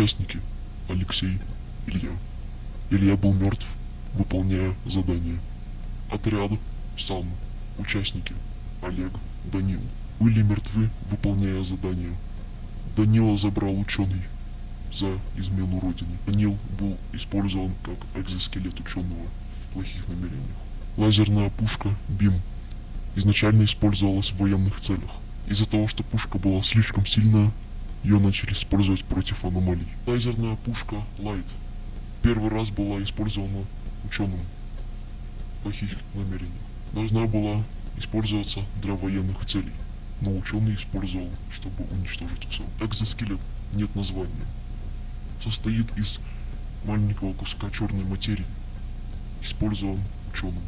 Участники: Алексей, Илья. Илья был мертв, выполняя задание. Отряд: сам. Участники: Олег, Данил. Были мертвы, выполняя задание. Данила забрал ученый за измену родине. Данил был использован как экзоскелет ученого в плохих намерениях. Лазерная пушка БИМ изначально использовалась в военных целях. Из-за того, что пушка была слишком сильная, ее начали использовать против аномалий. Лазерная пушка Лайт первый раз была использована ученым в плохих намерениях. Должна была использоваться для военных целей, но ученый использовал, чтобы уничтожить все. Экзоскелет, нет названия, состоит из маленького куска черной материи, использован ученым.